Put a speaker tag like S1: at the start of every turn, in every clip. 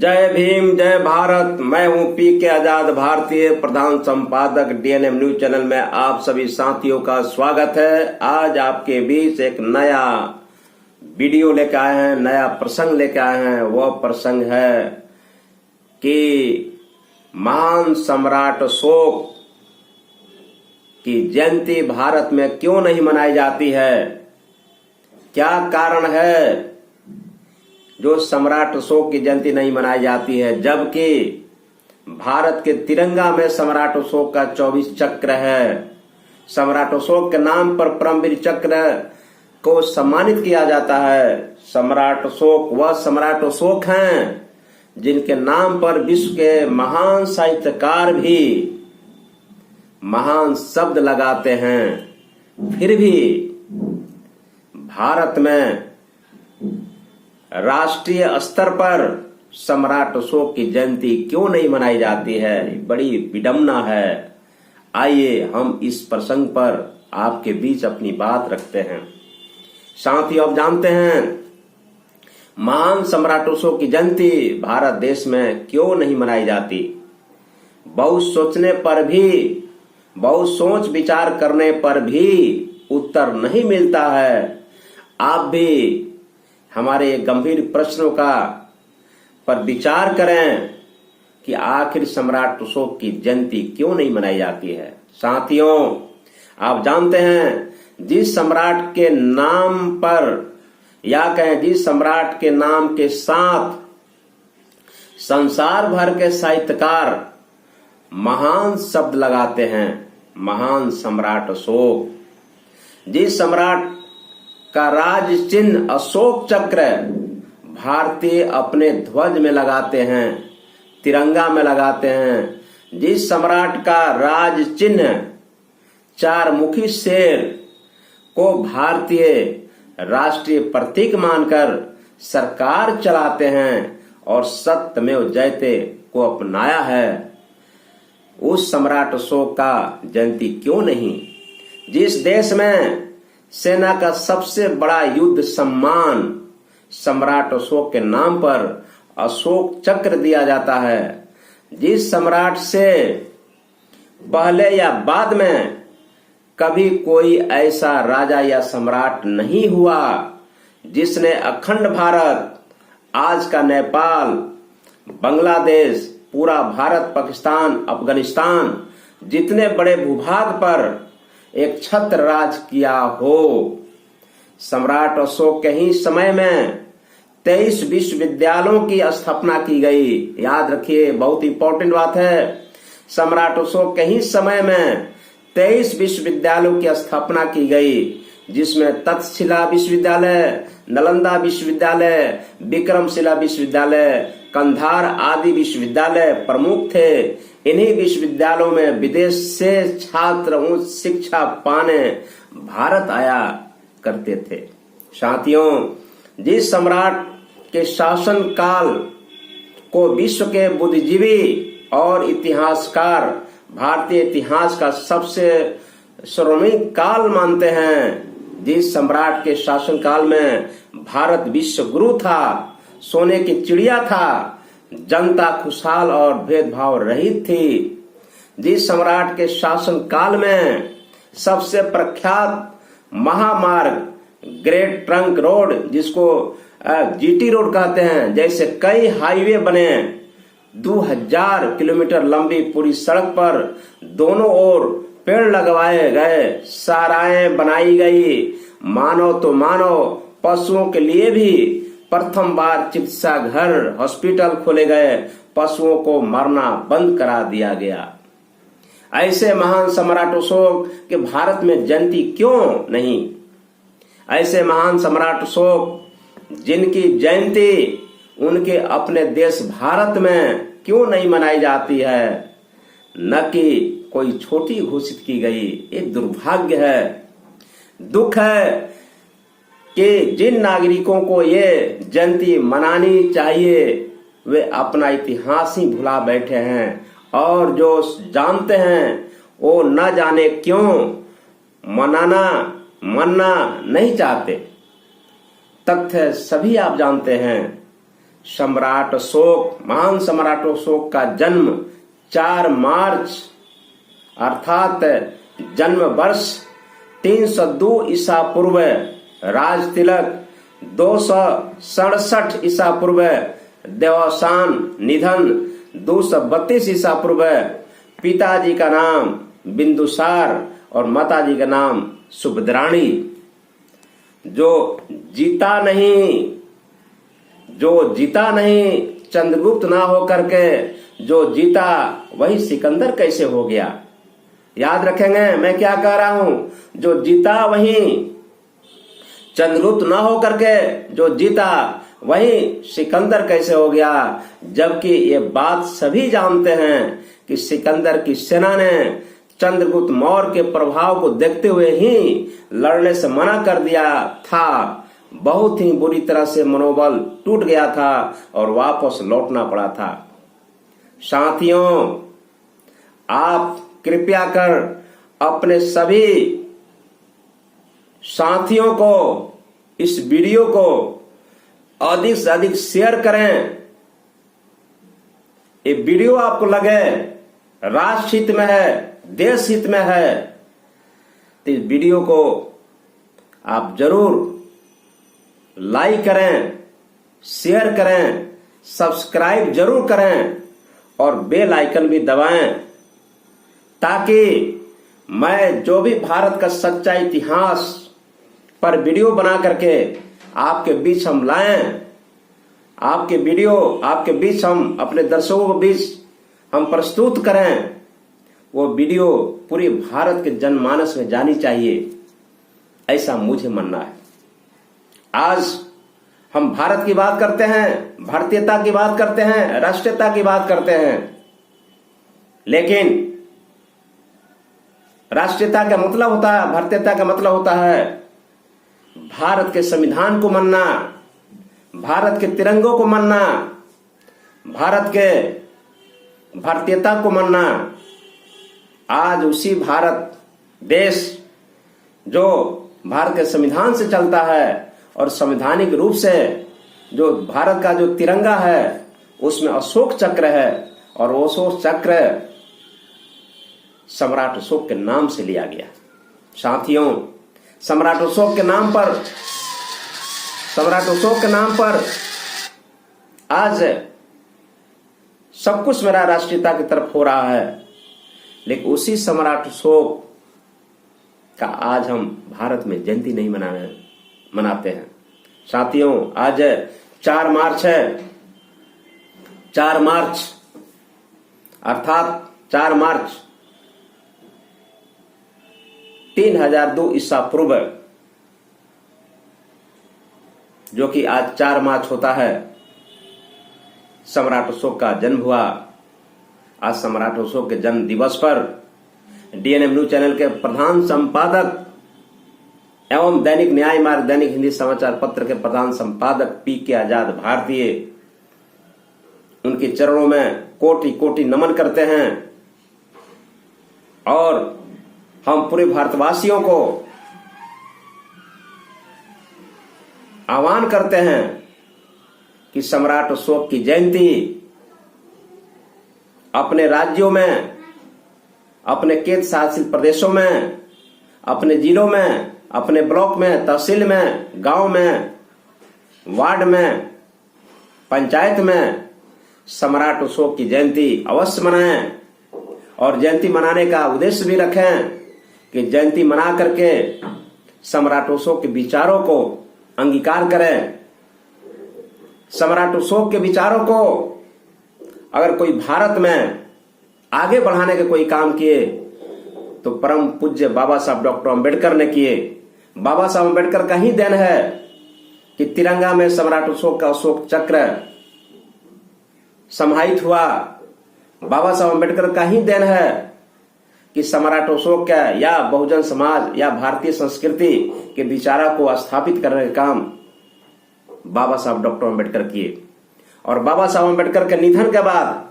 S1: जय भीम, जय भारत। मैं हूं पी के आजाद, भारतीय प्रधान संपादक डीएनएम न्यूज चैनल में आप सभी साथियों का स्वागत है। आज आपके बीच एक नया वीडियो लेकर आए हैं, नया प्रसंग लेकर आए हैं। वह प्रसंग है कि महान सम्राट अशोक की जयंती भारत में क्यों नहीं मनाई जाती है। क्या कारण है जो सम्राट अशोक की जयंती नहीं मनाई जाती है, जबकि भारत के तिरंगा में सम्राट अशोक का 24 चक्र है। सम्राट अशोक के नाम पर परमवीर चक्र को सम्मानित किया जाता है। सम्राट अशोक वह सम्राट अशोक हैं जिनके नाम पर विश्व के महान साहित्यकार भी महान शब्द लगाते हैं। फिर भी भारत में राष्ट्रीय स्तर पर सम्राट अशोक की जयंती क्यों नहीं मनाई जाती है, बड़ी विडंबना है। आइए हम इस प्रसंग पर आपके बीच अपनी बात रखते हैं। साथियों, आप जानते हैं महान सम्राट अशोक की जयंती भारत देश में क्यों नहीं मनाई जाती। बहुत सोचने पर भी, बहुत सोच विचार करने पर भी उत्तर नहीं मिलता है। आप भी हमारे गंभीर प्रश्नों का पर विचार करें कि आखिर सम्राट अशोक की जयंती क्यों नहीं मनाई जाती है। साथियों, आप जानते हैं जिस सम्राट के नाम पर या कहें जिस सम्राट के नाम के साथ संसार भर के साहित्यकार महान शब्द लगाते हैं, महान सम्राट अशोक। जिस सम्राट का राज चिन्ह अशोक चक्र भारतीय अपने ध्वज में लगाते हैं, तिरंगा में लगाते हैं। जिस सम्राट का राज चिन्ह चार मुखी शेर को भारतीय राष्ट्रीय प्रतीक मानकर सरकार चलाते हैं और सत्यमेव जयते को अपनाया है, उस सम्राट अशोक का जयंती क्यों नहीं। जिस देश में सेना का सबसे बड़ा युद्ध सम्मान सम्राट अशोक के नाम पर अशोक चक्र दिया जाता है, जिस सम्राट से पहले या बाद में कभी कोई ऐसा राजा या सम्राट नहीं हुआ जिसने अखंड भारत, आज का नेपाल, बांग्लादेश, पूरा भारत, पाकिस्तान, अफगानिस्तान जितने बड़े भूभाग पर एक छत्र राज किया हो। सम्राट अशोक के ही समय में 23 विश्वविद्यालयों की स्थापना की गई। याद रखिए, बहुत इंपॉर्टेंट बात है। सम्राट अशोक के ही समय में 23 विश्वविद्यालयों की स्थापना की गई, जिसमें तक्षशिला विश्वविद्यालय, नालंदा विश्वविद्यालय, विक्रमशिला विश्वविद्यालय, कंधार आदि विश्वविद्यालय प्रमुख थे। इन्हीं विश्वविद्यालयों में विदेश से छात्र उच्च शिक्षा पाने भारत आया करते थे। साथियों, जिस सम्राट के शासन काल को विश्व के बुद्धिजीवी और इतिहासकार भारतीय इतिहास का सबसे स्वर्णिम काल मानते हैं, जिस सम्राट के शासन काल में भारत विश्व गुरु था, सोने की चिड़िया था, जनता खुशहाल और भेदभाव रहित थी, जिस सम्राट के शासन काल में सबसे प्रख्यात महामार्ग ग्रेट ट्रंक रोड, जिसको जीटी रोड कहते हैं, जैसे कई हाईवे बने, 2000 किलोमीटर लंबी पूरी सड़क पर दोनों ओर पेड़ लगवाए गए, सराहें बनाई गई, मानो तो मानो पशुओं के लिए भी प्रथम बार चिकित्सा घर, हॉस्पिटल खोले गए, पशुओं को मरना बंद करा दिया गया। ऐसे महान सम्राट अशोक के भारत में जयंती क्यों नहीं। ऐसे महान सम्राट अशोक जिनकी जयंती उनके अपने देश भारत में क्यों नहीं मनाई जाती है, न कि कोई छोटी घोषित की गई। ये दुर्भाग्य है, दुख है कि जिन नागरिकों को ये जयंती मनानी चाहिए वे अपना इतिहास ही भुला बैठे हैं, और जो जानते हैं वो न जाने क्यों मानना नहीं चाहते। तथ्य सभी आप जानते हैं सम्राट अशोक, महान सम्राट अशोक का जन्म 4 मार्च अर्थात जन्म वर्ष 302 ईसा पूर्व, राज तिलक 267 ईसा पूर्व, देवासान निधन 232 ईसा पूर्व, पिताजी का नाम बिंदुसार और माताजी का नाम सुभद्राणी। जो जीता नहीं चंद्रगुप्त ना हो करके जो जीता वही सिकंदर कैसे हो गया। याद रखेंगे मैं क्या कह रहा हूं, जो जीता वही चंद्रगुप्त ना हो करके जो जीता वही सिकंदर कैसे हो गया। जबकि ये बात सभी जानते हैं कि सिकंदर की सेना ने चंद्रगुप्त मौर्य के प्रभाव को देखते हुए ही लड़ने से मना कर दिया था। बहुत ही बुरी तरह से मनोबल टूट गया था और वापस लौटना पड़ा था। साथियों, आप कृपया कर अपने सभी साथियों को इस वीडियो को अधिक से अधिक शेयर करें। ये वीडियो आपको लगे राष्ट्र हित में है, देश हित में है, तो इस वीडियो को आप जरूर लाइक करें, शेयर करें, सब्सक्राइब जरूर करें और बेल आइकन भी दबाएं, ताकि मैं जो भी भारत का सच्चा इतिहास पर वीडियो बना करके आपके बीच हम लाएं, आपके वीडियो आपके बीच हम अपने दर्शकों के बीच हम प्रस्तुत करें, वो वीडियो पूरी भारत के जनमानस में जानी चाहिए, ऐसा मुझे मानना है। आज हम भारत की बात करते हैं, भारतीयता की बात करते हैं, राष्ट्रीयता की बात करते हैं, लेकिन राष्ट्रीयता का मतलब होता है, भारतीयता का मतलब होता है भारत के संविधान को मानना, भारत के तिरंगों को मानना, भारत के भारतीयता को मानना। आज उसी भारत देश जो भारत के संविधान से चलता है और संवैधानिक रूप से जो भारत का जो तिरंगा है उसमें अशोक चक्र है, और वो अशोक चक्र सम्राट अशोक के नाम से लिया गया। साथियों, सम्राट अशोक के नाम पर आज सब कुछ मेरा राष्ट्रीयता की तरफ हो रहा है, लेकिन उसी सम्राट अशोक का आज हम भारत में जयंती नहीं मनाते हैं। साथियों, आज 4 मार्च है। 4 मार्च अर्थात 4 मार्च 3002 ईसा पूर्व, जो कि आज 4 मार्च होता है, सम्राट अशोक का जन्म हुआ। आज सम्राट अशोक के जन्म दिवस पर डीएनएम न्यूज चैनल के प्रधान संपादक एवं दैनिक न्याय मार्ग दैनिक हिंदी समाचार पत्र के प्रधान संपादक पीके आजाद भारतीय उनके चरणों में कोटि कोटि नमन करते हैं, और हम पूरे भारतवासियों को आह्वान करते हैं कि सम्राट अशोक की जयंती अपने राज्यों में, अपने केंद्र शासित प्रदेशों में, अपने जिलों में, अपने ब्लॉक में, तहसील में, गांव में, वार्ड में, पंचायत में सम्राट अशोक की जयंती अवश्य मनाएं। और जयंती मनाने का उद्देश्य भी रखें कि जयंती मना करके सम्राट अशोक के विचारों को अंगीकार करें। सम्राट अशोक के विचारों को अगर कोई भारत में आगे बढ़ाने के कोई काम किए तो परम पूज्य बाबा साहब डॉक्टर अंबेडकर ने किए। बाबा साहब अंबेडकर का ही देन है कि तिरंगा में सम्राट अशोक का अशोक चक्र समाहित हुआ। बाबा साहब अंबेडकर का ही देन है कि सम्राट अशोक का या बहुजन समाज या भारतीय संस्कृति के विचारों को स्थापित करने का काम बाबा साहब डॉक्टर अंबेडकर किए। और बाबा साहब अंबेडकर के निधन के बाद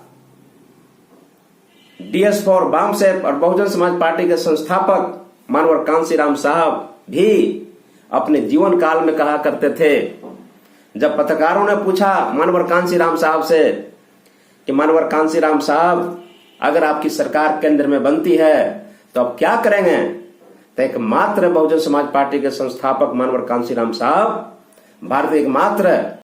S1: डीएस फॉर बामसेफ और बहुजन समाज पार्टी के संस्थापक मानवर कांशीराम साहब भी अपने जीवन काल में कहा करते थे जब पत्रकारों ने पूछा मनोहर कांशीराम साहब से कि मनोहर कांशीराम साहब, अगर आपकी सरकार केंद्र में बनती है तो आप क्या करेंगे, तो एकमात्र बहुजन समाज पार्टी के संस्थापक मनोहर कांशीराम साहब, भारत के एकमात्र